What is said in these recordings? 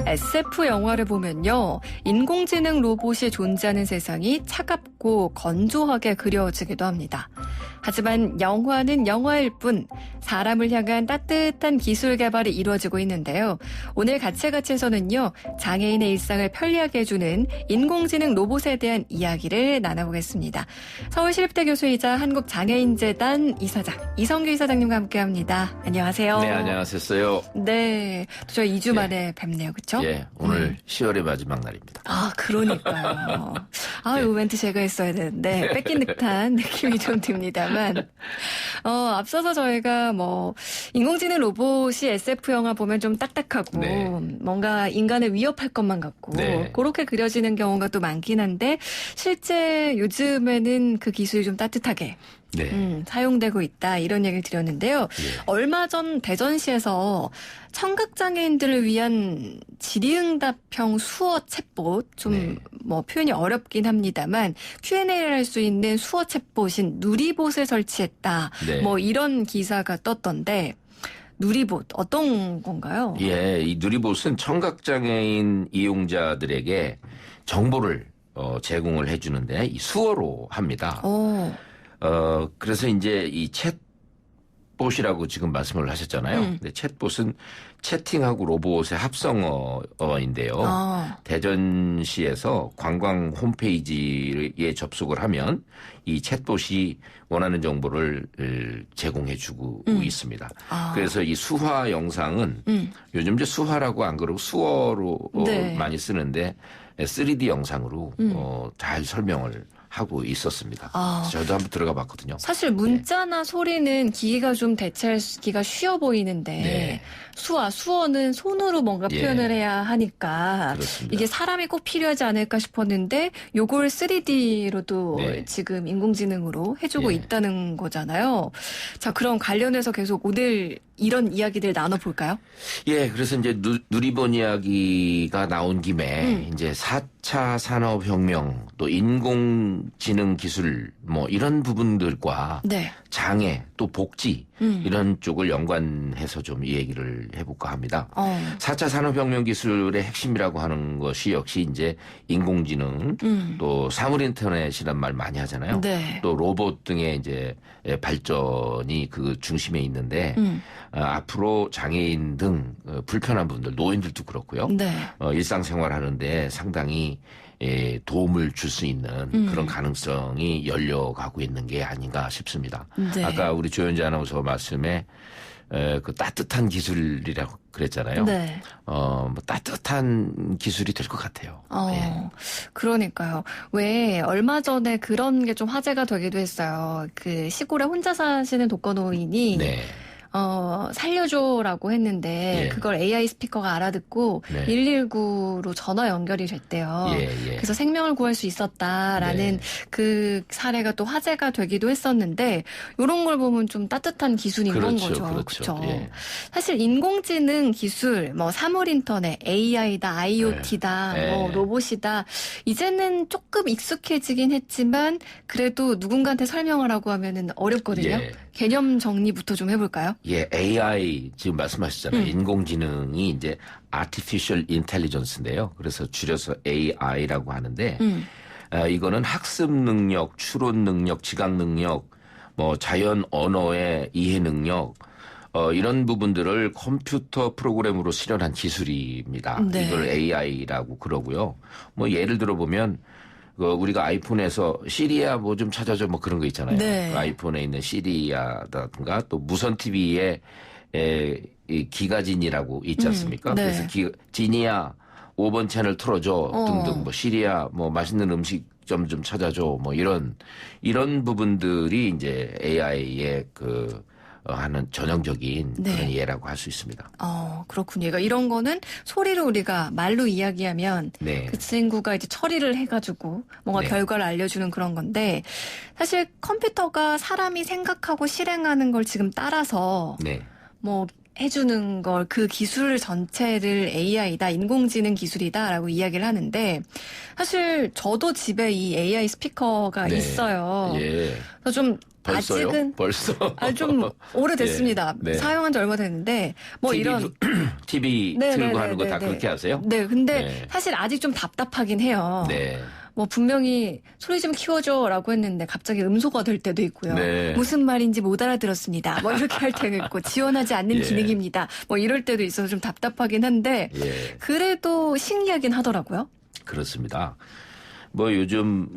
SF 영화를 보면요. 인공지능 로봇이 존재하는 세상이 차갑고 건조하게 그려지기도 합니다. 하지만 영화는 영화일 뿐 사람을 향한 따뜻한 기술 개발이 이루어지고 있는데요. 오늘 가치에서는요. 장애인의 일상을 편리하게 해주는 인공지능 로봇에 대한 이야기를 나눠보겠습니다. 서울시립대 교수이자 한국장애인재단 이사장 이성규 이사장님과 함께합니다. 안녕하세요. 네, 안녕하셨어요. 네, 저 2주 만에 뵙네요. 그렇죠? 예, 오늘 10월의 마지막 날입니다. 아, 그러니까요. 이 멘트 제가 했어야 되는데 뺏긴 듯한 느낌이 좀 듭니다만 앞서서 저희가 인공지능 로봇이 SF 영화 보면 좀 딱딱하고 뭔가 인간을 위협할 것만 같고 그렇게 그려지는 경우가 또 많긴 한데 실제 요즘에는 그 기술이 좀 따뜻하게 사용되고 있다 이런 얘기를 드렸는데요. 얼마 전 대전시에서 청각장애인들을 위한 질의응답형 수어 챗봇 표현이 어렵긴 합니다만 Q&A를 할 수 있는 수어 챗봇인 누리봇을 설치했다. 이런 기사가 떴던데 누리봇 어떤 건가요? 예, 이 누리봇은 청각장애인 이용자들에게 정보를 제공을 해주는데 이 수어로 합니다. 그래서 이제 이 챗봇이라고 지금 말씀을 하셨잖아요. 근데 챗봇은 채팅하고 로봇의 합성어인데요. 대전시에서 관광 홈페이지에 접속을 하면 이 챗봇이 원하는 정보를 제공해주고 있습니다. 그래서 이 수화 영상은 요즘 이제 수화라고 안 그러고 수어로 많이 쓰는데 3D 영상으로 잘 설명을 하고 있었습니다. 저도 한번 들어가 봤거든요. 사실 문자나 소리는 기계가 좀 대체하기가 쉬워 보이는데 수어는 손으로 뭔가 표현을 해야 하니까 그렇습니다. 이게 사람이 꼭 필요하지 않을까 싶었는데 요걸 3D로도 지금 인공지능으로 해주고 있다는 거잖아요. 자, 그럼 관련해서 계속 오늘 이런 이야기들 나눠볼까요? 예, 그래서 이제 누리본 이야기가 나온 김에 이제 4차 산업혁명 또 인공지능 기술 이런 부분들과 장애 또 복지 이런 쪽을 연관해서 좀 이 얘기를 해볼까 합니다. 4차 산업혁명 기술의 핵심이라고 하는 것이 역시 이제 인공지능 또 사물인터넷이란 말 많이 하잖아요. 또 로봇 등의 이제 발전이 그 중심에 있는데 앞으로 장애인 등 불편한 분들, 노인들도 그렇고요. 일상생활 하는데 상당히 도움을 줄 수 있는 그런 가능성이 열려가고 있는 게 아닌가 싶습니다. 아까 우리 조현지 아나운서 말씀에 그 따뜻한 기술이라고 그랬잖아요. 따뜻한 기술이 될 것 같아요. 그러니까요. 왜 얼마 전에 그런 게 좀 화제가 되기도 했어요. 그 시골에 혼자 사시는 독거노인이 살려줘라고 했는데 그걸 AI 스피커가 알아듣고 119로 전화 연결이 됐대요. 그래서 생명을 구할 수 있었다라는 그 사례가 또 화제가 되기도 했었는데 이런 걸 보면 좀 따뜻한 기술인 건 거죠. 그렇죠. 사실 인공지능 기술, 사물인터넷, AI다, IoT다, 로봇이다. 이제는 조금 익숙해지긴 했지만 그래도 누군가한테 설명을 하고 하면은 어렵거든요. 개념 정리부터 좀 해볼까요? 예, AI 지금 말씀하셨잖아요. 인공지능이 이제 Artificial Intelligence인데요. 그래서 줄여서 AI라고 하는데 이거는 학습 능력, 추론 능력, 지각 능력, 자연 언어의 이해 능력 이런 부분들을 컴퓨터 프로그램으로 실현한 기술입니다. 이걸 AI라고 그러고요. 예를 들어 보면 우리가 아이폰에서 시리아 좀 찾아줘 그런 거 있잖아요. 그 아이폰에 있는 시리아라든가 또 무선 TV에 기가진이라고 있지 않습니까? 그래서 지니야 5번 채널 틀어줘 등등 시리아 맛있는 음식점 좀 찾아줘 이런 부분들이 이제 AI의 하는 전형적인 그런 예라고 할 수 있습니다. 그렇군요. 그러니까 이런 거는 소리로 우리가 말로 이야기하면 그 친구가 이제 처리를 해가지고 뭔가 결과를 알려주는 그런 건데 사실 컴퓨터가 사람이 생각하고 실행하는 걸 지금 따라서 해주는 걸 그 기술 전체를 AI다, 인공지능 기술이다라고 이야기를 하는데 사실 저도 집에 이 AI 스피커가 네. 있어요. 예. 그래서 좀 벌써요? 아직은 벌써? 좀 오래됐습니다. 네. 네. 사용한 지 얼마 됐는데 뭐 이런 TV 틀고 하는 거 다 그렇게 하세요? 네, 근데 사실 아직 좀 답답하긴 해요. 네. 뭐 분명히 소리 좀 키워줘라고 했는데 갑자기 음소거가 될 때도 있고요. 네. 무슨 말인지 못 알아들었습니다. 뭐 이렇게 할 때도 있고 지원하지 않는 예. 기능입니다. 뭐 이럴 때도 있어서 좀 답답하긴 한데 예. 그래도 신기하긴 하더라고요. 그렇습니다. 뭐 요즘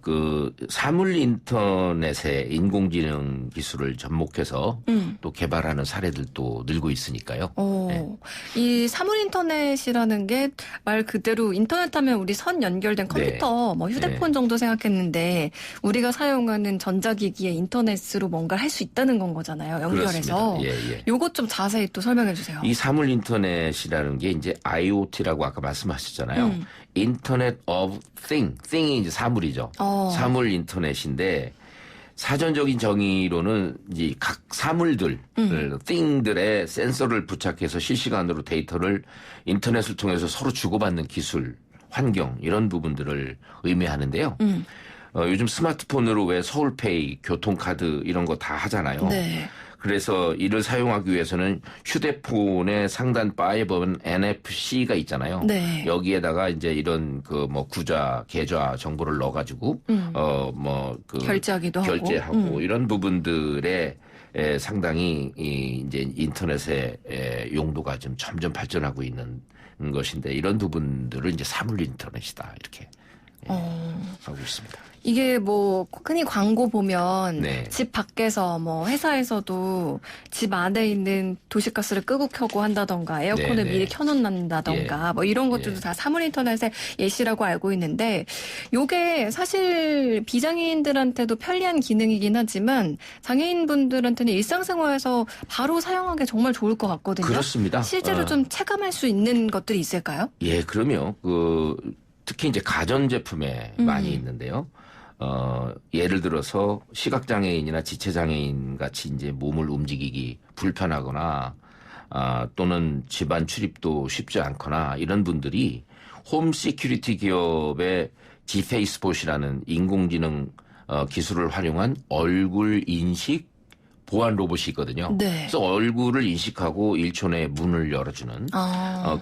그 사물 인터넷의 인공지능 기술을 접목해서 또 개발하는 사례들도 늘고 있으니까요. 네. 이 사물 인터넷이라는 게 말 그대로 인터넷 하면 우리 선 연결된 컴퓨터, 네. 뭐 휴대폰 정도 생각했는데 우리가 사용하는 전자기기의 인터넷으로 뭔가를 할 수 있다는 건 거잖아요. 연결해서. 요것 좀 자세히 또 설명해 주세요. 이 사물 인터넷이라는 게 이제 IoT라고 아까 말씀하셨잖아요. 인터넷 of thing이 이제 사물이죠. 사물 인터넷인데 사전적인 정의로는 이제 각 사물들, thing들의 센서를 부착해서 실시간으로 데이터를 인터넷을 통해서 서로 주고받는 기술, 환경 이런 부분들을 의미하는데요. 요즘 스마트폰으로 왜 서울페이, 교통카드 이런 거 다 하잖아요. 네. 그래서 이를 사용하기 위해서는 휴대폰의 상단 바에 보면 NFC가 있잖아요. 네. 여기에다가 이제 이런 그 뭐 구좌, 계좌 정보를 넣어가지고 결제하고 이런 부분들에 상당히 이제 인터넷의 용도가 좀 점점 발전하고 있는 것인데 이런 부분들을 이제 사물 인터넷이다 이렇게 하고 있습니다. 이게 뭐 흔히 광고 보면 네. 집 밖에서 뭐 회사에서도 집 안에 있는 도시가스를 끄고 켜고 한다던가 에어컨을 미리 켜놓는다던가 뭐 이런 것들도 다 사물 인터넷의 예시라고 알고 있는데 요게 사실 비장애인들한테도 편리한 기능이긴 하지만 장애인분들한테는 일상생활에서 바로 사용하기 정말 좋을 것 같거든요. 그렇습니다. 실제로 좀 체감할 수 있는 것들이 있을까요? 예, 그럼요. 특히 이제 가전제품에 많이 있는데요. 예를 들어서 시각장애인이나 지체장애인 같이 이제 몸을 움직이기 불편하거나, 또는 집안 출입도 쉽지 않거나 이런 분들이 홈 시큐리티 기업의 지페이스봇이라는 인공지능 기술을 활용한 얼굴 인식 보안 로봇이 있거든요. 네. 그래서 얼굴을 인식하고 1초 내에 문을 열어주는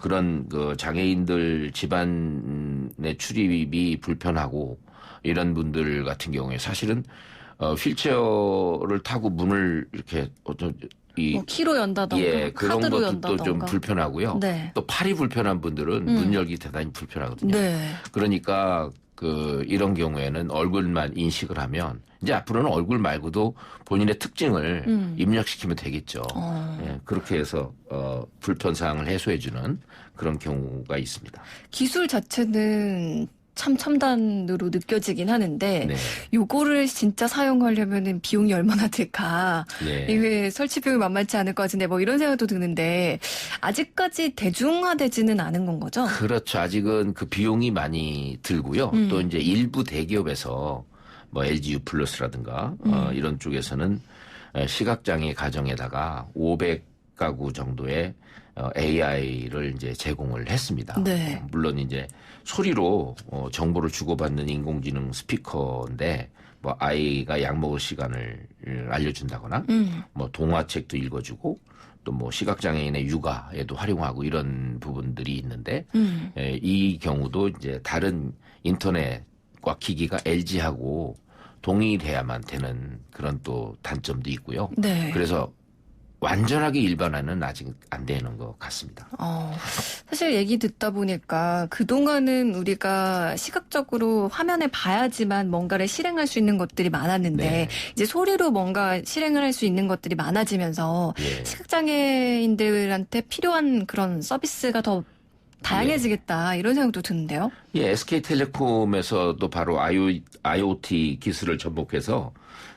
그런 그 장애인들 집안의 출입이 불편하고 이런 분들 같은 경우에 사실은 휠체어를 타고 문을 이렇게 뭐 키로 연다던가 그런 카드로 것도 연다던가. 좀 불편하고요. 네. 또 팔이 불편한 분들은 문 열기 대단히 불편하거든요. 네. 그러니까 이런 경우에는 얼굴만 인식을 하면 이제 앞으로는 얼굴 말고도 본인의 특징을 입력시키면 되겠죠. 예, 그렇게 해서 불편사항을 해소해주는 그런 경우가 있습니다. 기술 자체는 참 첨단으로 느껴지긴 하는데 네. 요거를 진짜 사용하려면 비용이 얼마나 들까. 네. 이게 설치 비용이 만만치 않을 것 같은데 뭐 이런 생각도 드는데 아직까지 대중화되지는 않은 건 거죠? 그렇죠. 아직은 그 비용이 많이 들고요. 또 이제 일부 대기업에서 뭐 LG U 플러스라든가 이런 쪽에서는 시각장애 가정에다가 500가구 정도의 AI를 이제 제공을 했습니다. 네. 물론 이제 소리로 정보를 주고받는 인공지능 스피커인데 뭐 아이가 약 먹을 시간을 알려준다거나 뭐 동화책도 읽어주고 또 뭐 시각장애인의 육아에도 활용하고 이런 부분들이 있는데 이 경우도 이제 다른 인터넷과 기기가 LG하고 동일해야만 되는 그런 또 단점도 있고요. 네. 그래서 완전하게 일반화는 아직 안 되는 것 같습니다. 사실 얘기 듣다 보니까 그동안은 우리가 시각적으로 화면에 봐야지만 뭔가를 실행할 수 있는 것들이 많았는데 이제 소리로 뭔가 실행을 할 수 있는 것들이 많아지면서 시각장애인들한테 필요한 그런 서비스가 더 다양해지겠다 이런 생각도 드는데요. SK텔레콤에서도 바로 IoT 기술을 접목해서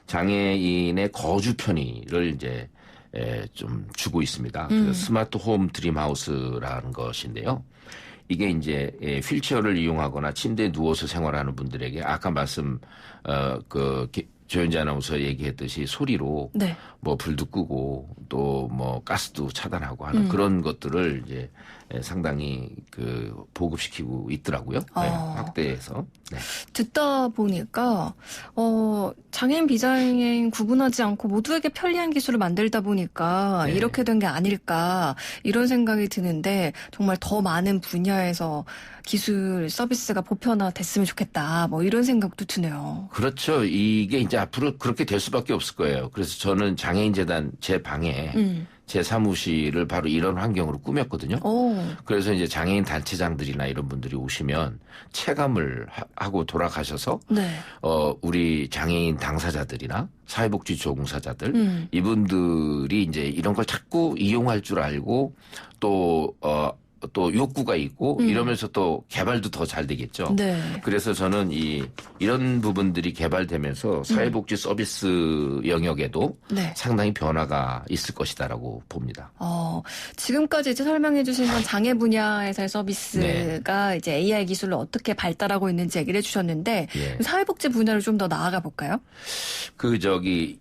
장애인의 거주 편의를 이제 좀 주고 있습니다. 스마트 홈 드림하우스라는 것인데요. 이게 이제 휠체어를 이용하거나 침대에 누워서 생활하는 분들에게 아까 조현지 아나운서 얘기했듯이 소리로 네. 뭐 불도 끄고 또 뭐 가스도 차단하고 하는 그런 것들을 이제 상당히 그 보급시키고 있더라고요. 네, 확대해서. 네. 듣다 보니까 장애인 비장애인 구분하지 않고 모두에게 편리한 기술을 만들다 보니까 네. 이렇게 된 게 아닐까 이런 생각이 드는데 정말 더 많은 분야에서 기술 서비스가 보편화됐으면 좋겠다. 뭐 이런 생각도 드네요. 그렇죠. 이게 이제 앞으로 그렇게 될 수밖에 없을 거예요. 그래서 저는 장애인재단 제 방에 제 사무실을 바로 이런 환경으로 꾸몄거든요. 그래서 이제 장애인 단체장들이나 이런 분들이 오시면 체감을 하고 돌아가셔서 네. 우리 장애인 당사자들이나 사회복지 조공사자들 이분들이 이제 이런 걸 자꾸 이용할 줄 알고 또 욕구가 있고 이러면서 또 개발도 더 잘 되겠죠. 네. 그래서 저는 이런 부분들이 개발되면서 사회복지 서비스 영역에도 네. 상당히 변화가 있을 것이다라고 봅니다. 지금까지 이제 설명해 주신 건 장애 분야에서의 서비스가 네. 이제 AI 기술로 어떻게 발달하고 있는지 얘기를 해주셨는데 사회복지 분야로 좀 더 나아가 볼까요?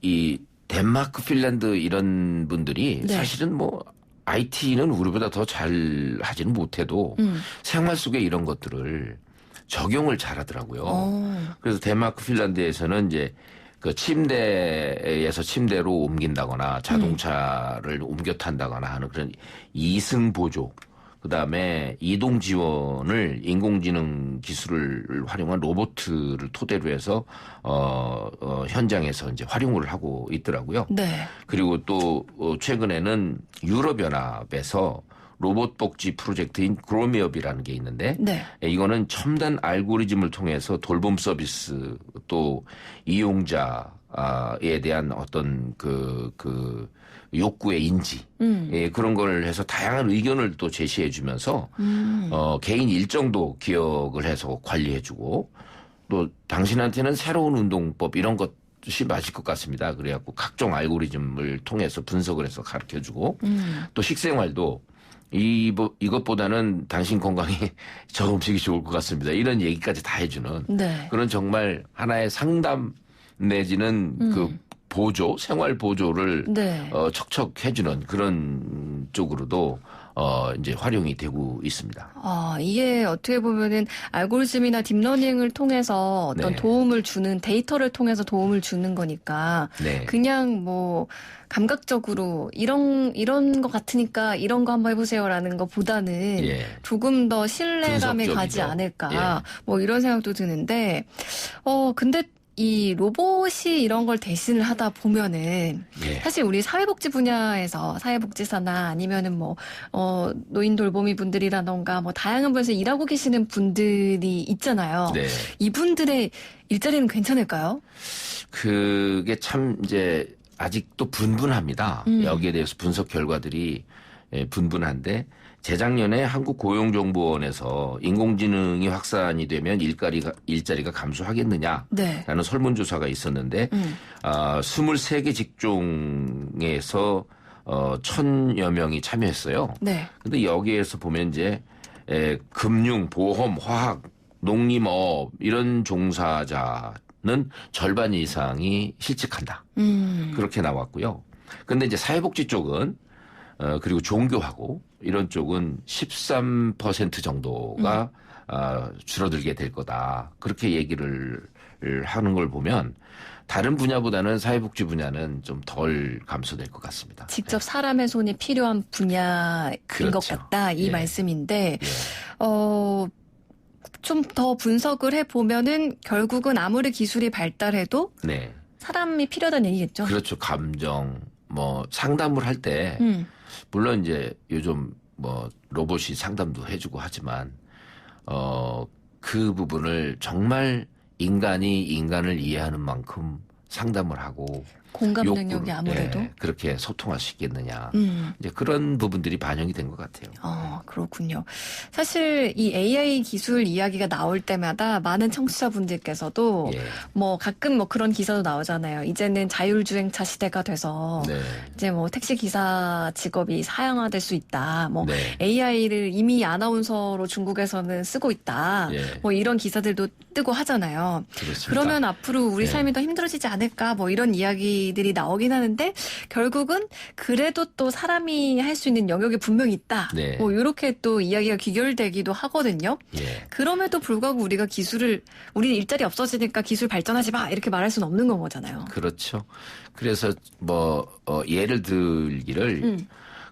이 덴마크, 핀란드 이런 분들이 네. 사실은 뭐 IT는 우리보다 더 잘 하지는 못해도 생활 속에 이런 것들을 적용을 잘하더라고요. 그래서 덴마크, 핀란드에서는 이제 그 침대에서 침대로 옮긴다거나 자동차를 옮겨 탄다거나 하는 그런 이승 보조, 그다음에 이동 지원을 인공지능 기술을 활용한 로봇을 토대로 해서 현장에서 이제 활용을 하고 있더라고요. 네. 그리고 또 최근에는 유럽연합에서 로봇 복지 프로젝트인 그로미업이라는 게 있는데 네. 이거는 첨단 알고리즘을 통해서 돌봄 서비스 또 이용자에 대한 어떤 그 욕구의 인지 그런 걸 해서 다양한 의견을 또 제시해 주면서 개인 일정도 기억을 해서 관리해주고 또 당신한테는 새로운 운동법 이런 것이 맞을 것 같습니다. 그래갖고 각종 알고리즘을 통해서 분석을 해서 가르쳐주고 또 식생활도 이것보다는 당신 건강에 저 음식이 좋을 것 같습니다. 이런 얘기까지 다 해주는 네. 그런 정말 하나의 상담 내지는 그 보조, 생활 보조를 네. 척척 해주는 그런 쪽으로도 이제 활용이 되고 있습니다. 이게 어떻게 보면은 알고리즘이나 딥러닝을 통해서 어떤 네. 도움을 주는 데이터를 통해서 도움을 주는 거니까 네. 그냥 뭐 감각적으로 이런 거 같으니까 이런 거 한번 해보세요라는 것보다는 조금 더 신뢰감이 분석적이죠. 가지 않을까 뭐 이런 생각도 드는데 근데 이 로봇이 이런 걸 대신을 하다 보면은 사실 우리 사회복지 분야에서 사회복지사나 아니면은 뭐 노인 돌보미 분들이라던가 뭐 다양한 분야에서 일하고 계시는 분들이 있잖아요. 네. 이분들의 일자리는 괜찮을까요? 그게 참 이제 아직도 분분합니다. 여기에 대해서 분석 결과들이 분분한데 재작년에 한국고용정보원에서 인공지능이 확산이 되면 일자리가 감소하겠느냐라는 네. 설문조사가 있었는데 23개 직종에서 1,000여 명이 참여했어요. 네. 근데 여기에서 보면 이제 금융, 보험, 화학, 농림업 이런 종사자는 절반 이상이 실직한다. 그렇게 나왔고요. 근데 이제 사회복지 쪽은 그리고 종교하고 이런 쪽은 13% 정도가 줄어들게 될 거다. 그렇게 얘기를 하는 걸 보면 다른 분야보다는 사회복지 분야는 좀 덜 감소될 것 같습니다. 직접 사람의 손이 필요한 분야인 그렇죠. 것 같다. 이 말씀인데 좀 더 분석을 해보면은 결국은 아무리 기술이 발달해도 사람이 필요하다는 얘기겠죠. 그렇죠. 감정, 뭐 상담을 할 때 물론 이제 요즘 뭐 로봇이 상담도 해주고 하지만 그 부분을 정말 인간이 인간을 이해하는 만큼 상담을 하고 공감 능력이 아무래도 예, 그렇게 소통할 수 있겠느냐. 이제 그런 부분들이 반영이 된 것 같아요. 그렇군요. 사실 이 AI 기술 이야기가 나올 때마다 많은 청취자분들께서도 예. 뭐 가끔 뭐 그런 기사도 나오잖아요. 이제는 자율주행차 시대가 돼서 네. 이제 뭐 택시 기사 직업이 사양화될 수 있다. 뭐 네. AI를 이미 아나운서로 중국에서는 쓰고 있다. 예. 뭐 이런 기사들도 뜨고 하잖아요. 그렇습니다. 그러면 앞으로 우리 네. 삶이 더 힘들어지지 않을까? 뭐 이런 이야기들이 나오긴 하는데 결국은 그래도 또 사람이 할 수 있는 영역이 분명히 있다. 네. 뭐 이렇게 또 이야기가 귀결되기도 하거든요. 예. 그럼에도 불구하고 우리가 우리 일자리 없어지니까 기술 발전하지 마 이렇게 말할 수는 없는 건 거잖아요. 그렇죠. 그래서 뭐 예를 들기를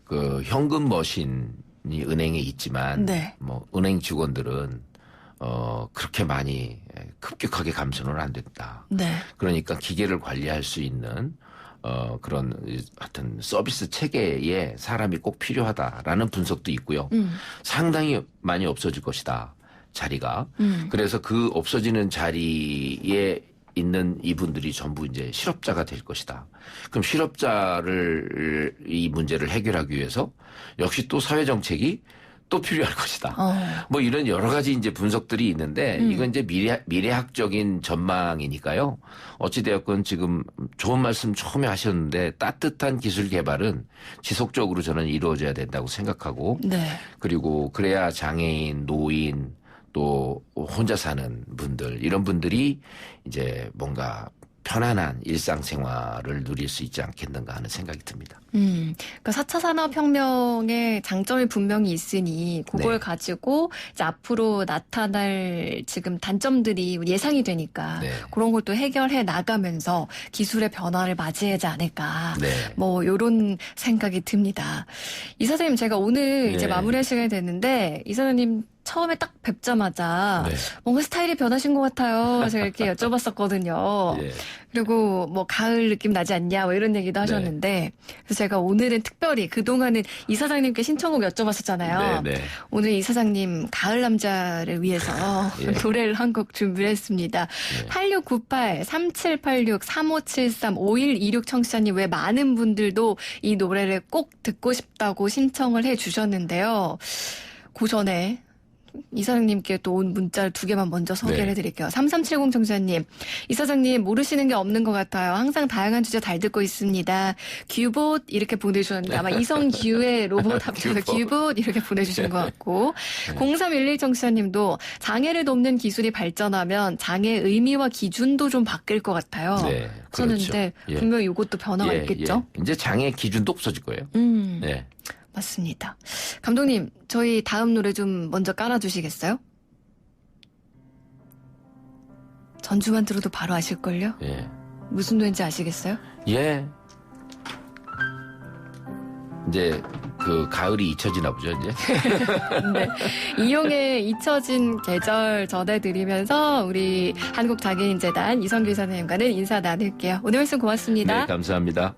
그 현금 머신이 은행에 있지만 네. 뭐 은행 직원들은 그렇게 많이 급격하게 감소는 안 된다. 네. 그러니까 기계를 관리할 수 있는 그런 하여튼 서비스 체계에 사람이 꼭 필요하다라는 분석도 있고요. 상당히 많이 없어질 것이다. 자리가. 그래서 그 없어지는 자리에 있는 이분들이 전부 이제 실업자가 될 것이다. 그럼 실업자를 이 문제를 해결하기 위해서 역시 또 사회 정책이 또 필요할 것이다. 뭐 이런 여러 가지 이제 분석들이 있는데 이건 이제 미래학적인 전망이니까요. 어찌되었건 지금 좋은 말씀 처음에 하셨는데 따뜻한 기술 개발은 지속적으로 저는 이루어져야 된다고 생각하고 네. 그리고 그래야 장애인, 노인 또 혼자 사는 분들 이런 분들이 이제 뭔가 편안한 일상생활을 누릴 수 있지 않겠는가 하는 생각이 듭니다. 그러니까 4차 산업혁명의 장점이 분명히 있으니 그걸 네. 가지고 이제 앞으로 나타날 지금 단점들이 예상이 되니까 네. 그런 것도 해결해 나가면서 기술의 변화를 맞이하지 않을까. 네. 뭐 요런 생각이 듭니다. 이사장님 제가 오늘 이제 네. 마무리할 시간이 됐는데 이사장님 처음에 딱 뵙자마자 네. 뭔가 스타일이 변하신 것 같아요. 제가 이렇게 여쭤봤었거든요. 예. 그리고 뭐 가을 느낌 나지 않냐 뭐 이런 얘기도 하셨는데 그래서 제가 오늘은 특별히 그동안은 이사장님께 신청곡 여쭤봤었잖아요. 네, 네. 오늘 이사장님 가을 남자를 위해서 예. 노래를 한 곡 준비했습니다. 8698-3786-3573-5126 청취자님 외 많은 분들도 이 노래를 꼭 듣고 싶다고 신청을 해주셨는데요. 그 전에 이사장님께 또 온 문자를 2개만 먼저 소개를 네. 해드릴게요. 3370 청취자님, 이사장님 모르시는 게 없는 것 같아요. 항상 다양한 주제 잘 듣고 있습니다. 규봇 이렇게 보내주셨는데 아마 이성규의 로봇 합쳐서 규봇 이렇게 보내주신 것 같고 0311 청취자님도 장애를 돕는 기술이 발전하면 장애의 의미와 기준도 좀 바뀔 것 같아요. 네, 그런데 그렇죠. 예. 분명히 이것도 변화가 예, 있겠죠? 예. 이제 장애 기준도 없어질 거예요. 네. 맞습니다. 감독님, 저희 다음 노래 좀 먼저 깔아주시겠어요? 전주만 들어도 바로 아실걸요? 예. 무슨 노래인지 아시겠어요? 예. 이제 그 가을이 잊혀지나 보죠, 이제. 네. 이용의 잊혀진 계절 전해드리면서 우리 한국장애인재단 이성규 이사님과는 인사 나눌게요. 오늘 말씀 고맙습니다. 네, 감사합니다.